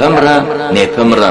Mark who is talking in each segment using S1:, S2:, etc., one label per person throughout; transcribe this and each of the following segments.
S1: يابمرا نيبمرا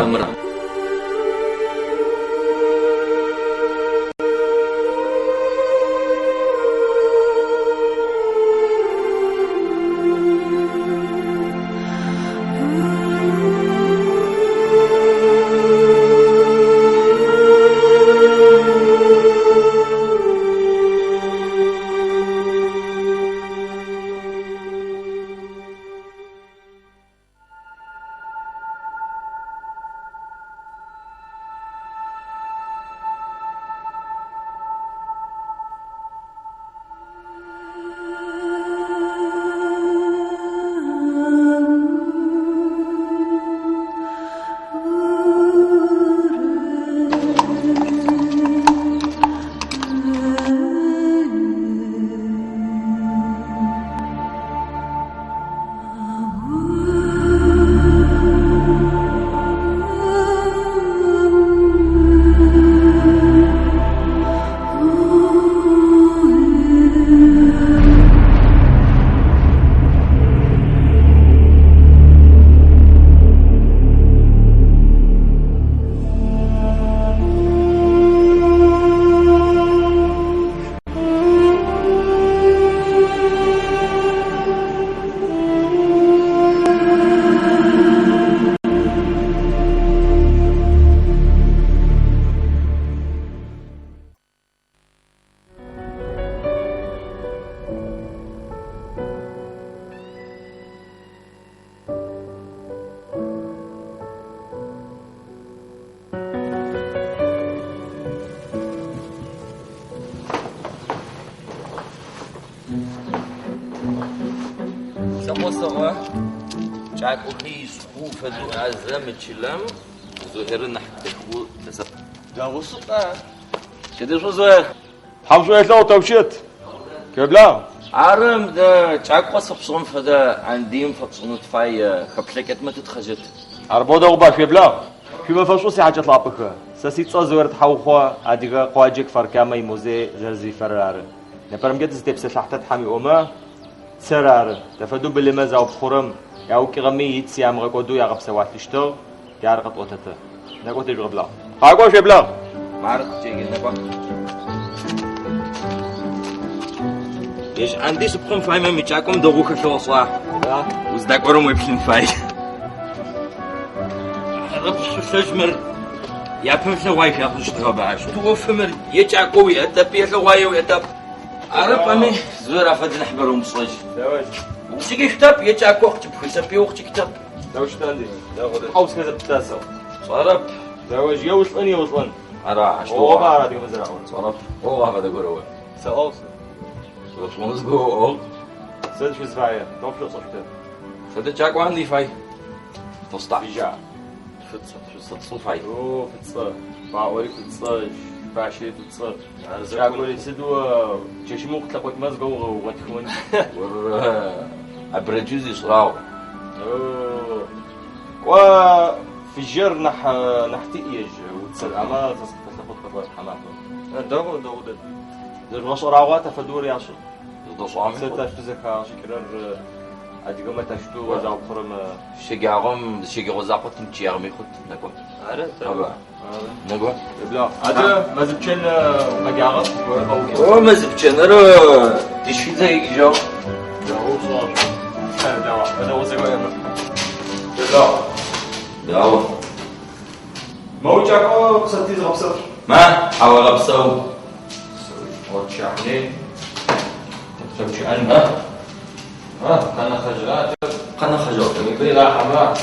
S1: سموسة جاكو خيس خوفة عزام تشلم زهرنا حتى خو تسب جاوس كده شو زهر
S2: حمشو يطلعوا توشيت كبلا
S1: عارم ده جاكو صبصون فدا عنديم فبصون تفاي خبلكت ما تتخجت
S2: عربو ده غبا كبلا كيما فشوسي حاجة طلابك ساسيت صازور تحوخوا اديغا قواجك فركامي موزي زرزي فرار نبرم جد زتبس تحت حامي اوما سرار تفدو باللي مازا بخرم ياو كغمي يتسيام غقودو يا غبسوات تشتو يا رقط اوتته نقول تجرب بلا قاقوش بلا
S1: معرض تيجي نبا ايش عندي سبقون فاي ما ميتشاكم دوغوكا شو صح وزداك ورم يبشن فاي ربش شجمر يا فمشنا وايف يا خش تغباش تو فمر يتشاكو يدب يخواي ويدب عرب امي زورا فد نحبرهم صج
S2: داوش
S1: وشي كتاب يتشاكو اختب حسابي وقت كتاب
S2: داوش تاندي داخذ حوس كذا بتاسو
S1: صرب
S2: داوش يوصلن يوصلن
S1: ارا
S2: هو ما راد يمزرعون
S1: صرب هو هذا قروه
S2: سأوصل
S1: شو مزقو
S2: سد شو زفايا نوفلو صفته
S1: فد تشاكو عندي فاي تصطع
S2: بيجا
S1: فتص فاي
S2: اوه فتص باوري فتص باشي فتص جاكو يسدو تشمو قتلقوت مزقو وغتكون
S1: ور ابرجوزي صراو
S2: اوه و في الجر نحتي يج وتصل اما تصفط قطر حماته دغو ده الغشراوات فدور ياشو
S1: ده صامي
S2: ستاش تزكا شكرر اديكم تشتو وزاو خرم
S1: شجعهم شجعوا زاقت متشير ميخوت نقول
S2: طبعا
S1: نقول
S2: بلا هذا مازبشن مجاغط
S1: او مازبشن رو تشفي زي جو
S2: هو صار هذا هو زغويا
S1: بلا
S2: موجاكو قصتي زغبصر
S1: ما حاول ابصو
S2: وتشعني
S1: تمشي عنها
S2: كان خجلات
S1: قنا خجلت
S2: يقولي لا حمراء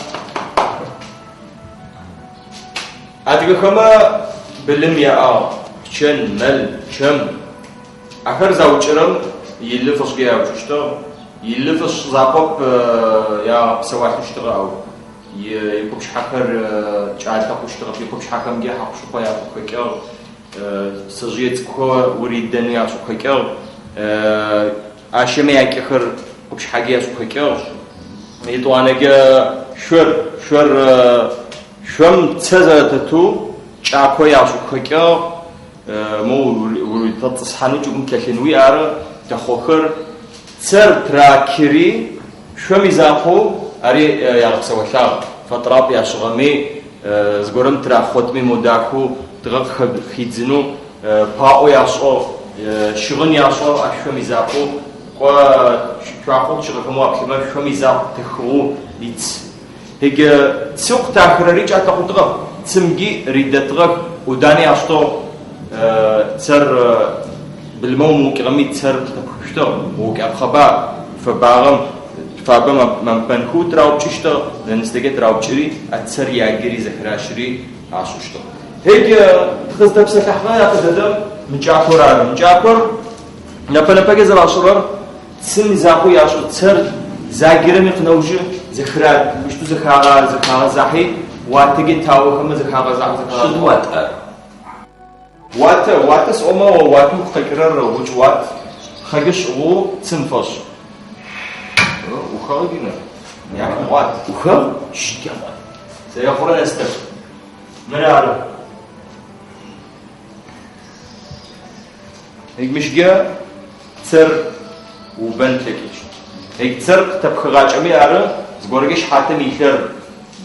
S2: أديك كما بالمية شن مل شم آخر زوجرم يلفش جيا وشتو يلفش زابوب يا سواح يشتغل أو يكوبش حكر جعل تكوش تغطي يكوبش حكم جيا حكش قيا كوكير سجيت كو وريد الدنيا شو كوكير عشان يكخر كوبش حاجة شو كوكير يطوانا جا شوم تزاتتو شاكو يا شو كوكير مو تتصحنو جم كشنوي عر تخوخر سر تراكيري شو ميزاقو أري يا رقص وشاب فترة ياشغمي زغورم ترى خطمي مداكو تغق خيزنو باو ياشو شغن ياشو أشوم يزاقو وشاخو شغفمو أكلمه شوم يزاق تخو ليت هيك سوق تأخر ريج أتقطع تسمجي ريدتغق وداني أشتو تر بالموم وكرمي تر تبخشتو وكأبخبا فباغم فابا من بنخو تراو تشتو لنستجد تراو تشري أتسر يعجري زكراشري عشوشتو هيك خذ نفسك أحنا يأخذ مجاكور نبلا بجز العشرة تسمي زاقو يعشو تسر زاجرم يقنوجه زخرات مش تو زخارة زاحي واتجي تاو كم زخارة زاحي
S1: شو
S2: وات سوما وات مخكرر وش وات خجش و تنفش وخارجنا يعني وات
S1: وخر شيء
S2: سيخرج استف من عارف هيك مش جا تر وبنتلكيش هيك تر تبخراج أمي عارف زغورجش حتى ميخر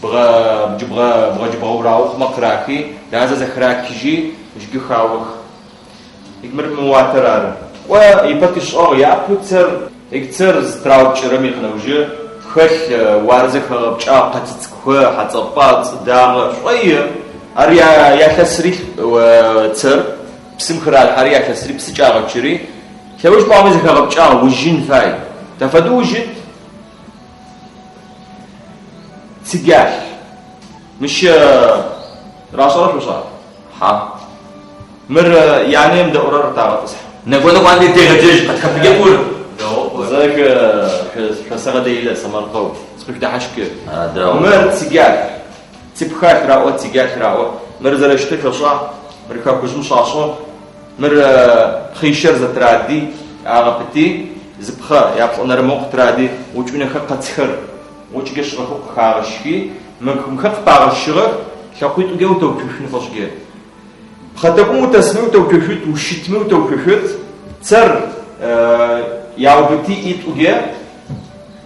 S2: بغا وراوخ مقراكي لازم زخراكي جي مش جي خاوخ هيك مر مواتر عارف ويبتش يأكل تر هيك تر تراوج رمي خنوجه خل وارزك بجا قتت خو حتصبات داغ شويه اريا يا كسري وتر بسم خرال اريا كسري بسجا غشري كيوش باوي زك بجا وجين فاي تفدو وجد سجاش مش راسه وصار
S1: ها
S2: مر يعني مد اورر تاع تصح
S1: نقول عندي تيجي قد كبي يقول
S2: زيك خسارة ديلا سمرقو سبك ده حشك
S1: هذا
S2: مر سجال تبخاك راو سجال راو مر زلشتك وصا مر كاكوزم صاصو مر خيشر زترادي عرفتي زبخا يا بصنا رمق ترادي وجبنا خقتخر وجقش رخو خارشكي منكم خق باغشغ شاقيت جو توكشن فشجي خدكم تسمو توكشت وشتمو توكشت تر ياوبتي إتوجه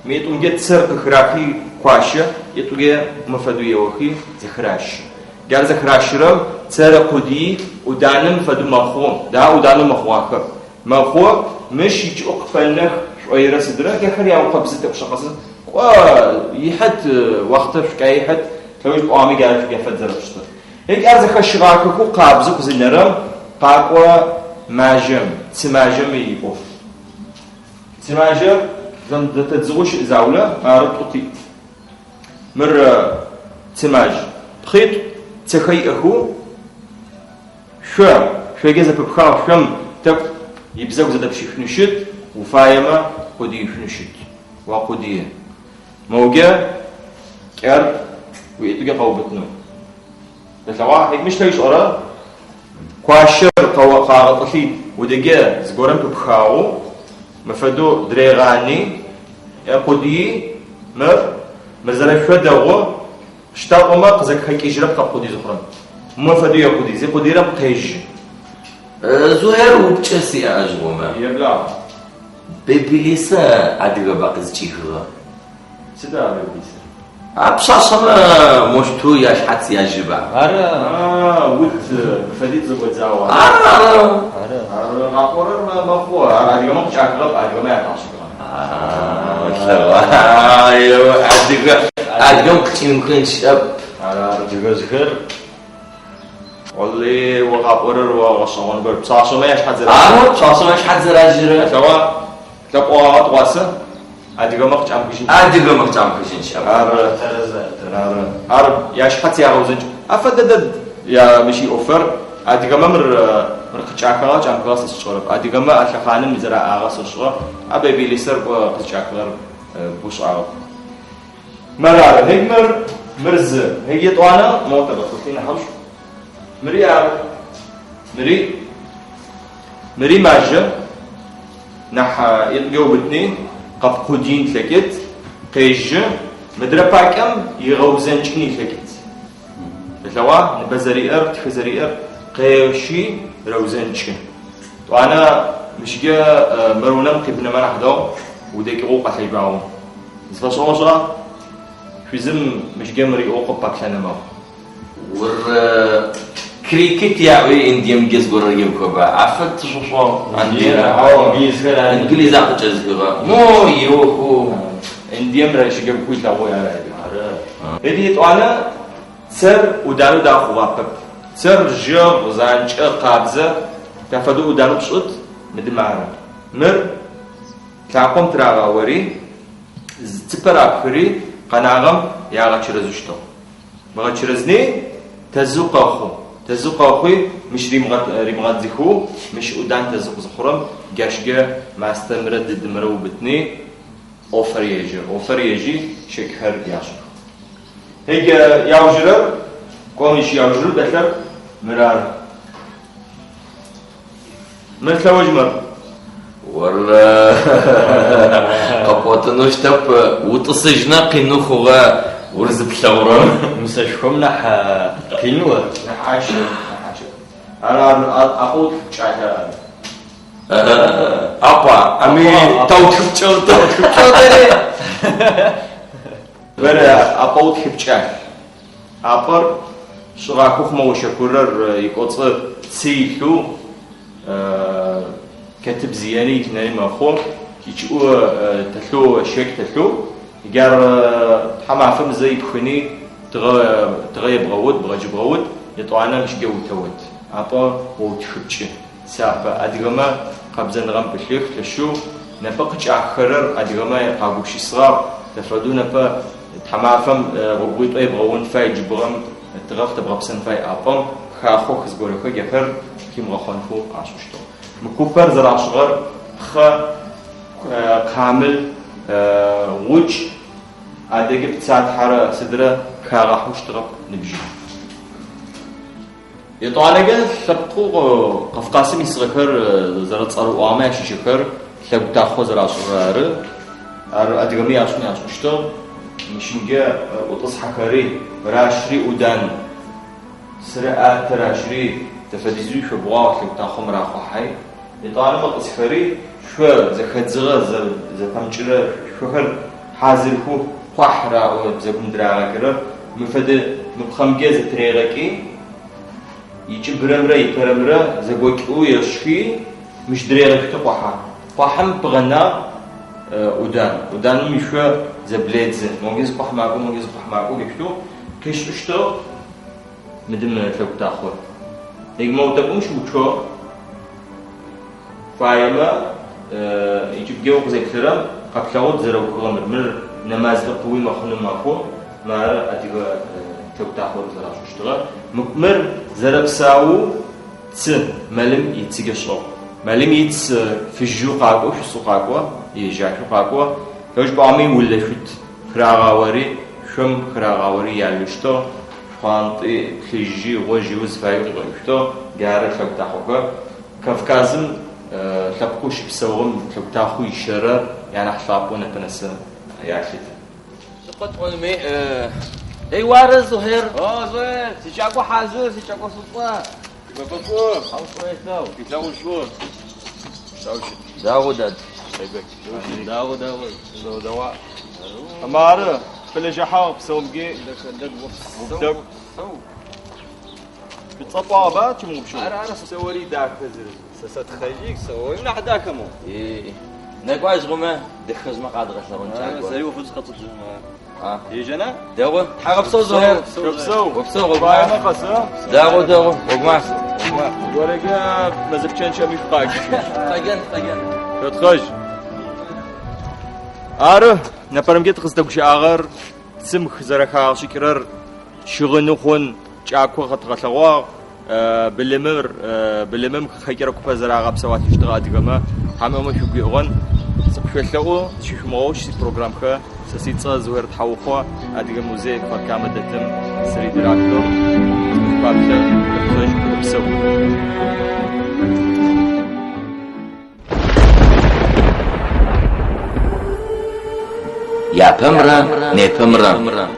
S2: ميتوجه تسر خراكي قاشة إتوجه مفدوية وخي زخراش جال زخراش رم تسر قدي ودانم فدو مخون دا ودانم مخواك مخو مش يجوق فنخ شوية رصدره كخري أو قبضة بشخص ويحد وقت في حد تويج قامي جال في جفت زرشته هيك أرز خشراكو قابضة كزنرم قاقوا ماجم تماجم يبوف تماجم زم تتزوج زاولة عرفتي مر تماج خيط تخي أخو شو جزء بخاف شم تك يبزوج زاد بشيء نشد وفايمة قدي نشد وقديه موجة كار ويتجا قوبتنا بس هيك مش تيجي أرا قاشر قاعطي ودجا زغورم بخاو مفدو دريغاني قدي مرزلا فدغو اشتاق ما قزك هيك يجرب قدي زخرن مفدو يقدي زي قديرم قيج
S1: زهير وبتشسي أجوما
S2: يبلع
S1: بيبليسا أديك باقز جيهرا
S2: سدا بيبليسا
S1: أبشاشنا مشتو ياش حتى يجبا
S2: وت فديت زوج زاوا راقورر ما هو أديك ما بتشاكلب أديك ما يعطاشك
S1: أديك يمكن شاب
S2: أديك زهير والله وقابورر وغصون برب صاشو ما يش حد زراجر
S1: صاشو ما يش حد زراجر
S2: سوا تبقى واسه أديك ما بتشام كشين
S1: أديك ما بتشام كشين شاب
S2: عرب ياش حتى يا روزنج أفدد يا مشي أوفر أديك ما مر خشاكلا جام كلاس الشغل أديك ما أشخانن مزرعة أغاس الشغل أبي بيليسر بخشاكلا بوش عرب مرار هيك مرز هيك يطوانا موت بخطين حوش مري عرب مري ماجة نح يجاوبتني قف قدين تلقيت قيج مدربا كم يغوزنجني تلقيت بتلوا نبزريئر تفزريئر قيشي روزنجن وانا مش جا مرونم قبل ما نحضر وديك روقة حيباو زفصوصة شوزم مش جمري أوقف باكلنا ما
S1: ور كريكت يعوي إنديم جز قريب كوبا عفت شو إنجليز أخذ جزء مو يوكو
S2: إنديم رأيش جاب كويس لهو يا رأي هذه طعنا سر ودانو داخو وابب سر جير زانج قابزة كفدو ودانو بشط مدمعنا مر تعقم تراغا وري تبر أكفري قناعم ياغا تشرزوشتو بغا تشرزني تزوق أخوي مش ريمغات زيخو مش ودان تزوق زخرم جاشجا ما استمرد دمرو بتني أوفر يجي شكر ياشر هيك ياوجرر كونش ياوجرر دكتور مرار مثل وجمر
S1: ولا قبوتنوش تب وتصجنا قنو خوغا ورزب شورم
S3: مسشكم نح قنوة
S2: نحاش أنا أقول شاهد
S1: أبا أمي توتف شوتري
S2: ولا أقول خبشة أبر شراكو خما وشكرر يقص سيلو كتب زياني كناري ماخو يجوا تلو شيك تلو يجار حما فم زي بخني تغيب غود بغج غود يطعنا مش جو توت أبا وتخبشة سافة أديما قبضن غم بخير تشو نبقى آخرر أديما قابوش صغار تفردو نبقى تحمافم ربوي طيب غون فاي جبرم تغف تبغى بسن فاي أبام خاخو خزقول خو جفر كيم غخون فو عشوشتو مكوبر زرع صغر خ كامل وج أديك بتساعد حرة صدره خاخوش تغف نبجي يطلع جل ثبتوا قفقاسم يسغكر زرع صار وعماش يشكر ثبت تأخذ زرع صغر أديكمي عشوشتو مشينجا وتصحى كاري راشري ودان سرعة راشري تفديزوي في بواق تاخم راخو حي يطالما قصفري شو زخزغه زفمجره شوهر حاضر هو قحرا وزبن دراغا كره مفد مبخمجه زتريغكي يجي برمره يكرمره زغوكو يشكي مش دريغك تقحا قحم بغنا ودان مشوا زبليت مونجز قح معكو بيكتو كيش اشتو مدم فوق تاخو هيك موتكم شو فايما يجيب جو زي كثيرا قبلود زرو كغمر مر نماز قوي مخن ماكو ما اديغا فوق تاخو زرا شو مكمر زرب ساو ت ملم يتسجشو ملم يتس في الجو قاقو في سوقاقو يجاكو قاقو كوش بعمي ولا شت خراغاوري شم خراغاوري يالشتو خانطي خيجي وجي وزفاي غشتو غاره خبتاخوكا كافكازم لبكوش بسوغم خبتاخو يشرر يعني حسابو نتنس ياخيت
S1: سقط مي اي وارز زهير
S3: زهير سيشاكو حازر سيشاكو سلطة
S2: بابكو
S3: او شويتو
S2: كيتلاو شو
S1: داودد
S3: داود دواء
S2: أمارة فلش حاف سومجي دق بتصطوا بات مو بشو
S3: أنا سووري داك تزر سست خليك سوي من أحداك مو
S1: ايه نقواش غما دخز ما قادر غسرون
S3: أنا سريو فوز خطط يجنا
S1: داو حرب سو زهير
S2: كبسو
S1: وبسو
S2: باي ما قصة
S1: داو وقماس
S2: ورقة مزبشان شامي فقاك
S1: طاقن
S2: تخرج آره نپرمگه تخست گوش آخر سمخ زرخا شکرر شغل نخون چاکو خط خلوا بلمم خیره کوپا زرعه بسوات اشتغال دیگه همه ما شو بیاون سبشلو شو ماوش پروگرام که سیتسا زهر تحوخوا دیگه موزه فکام دتم سری دراکتور کابتر تخرج بسو
S1: يا بمرة ني بمرة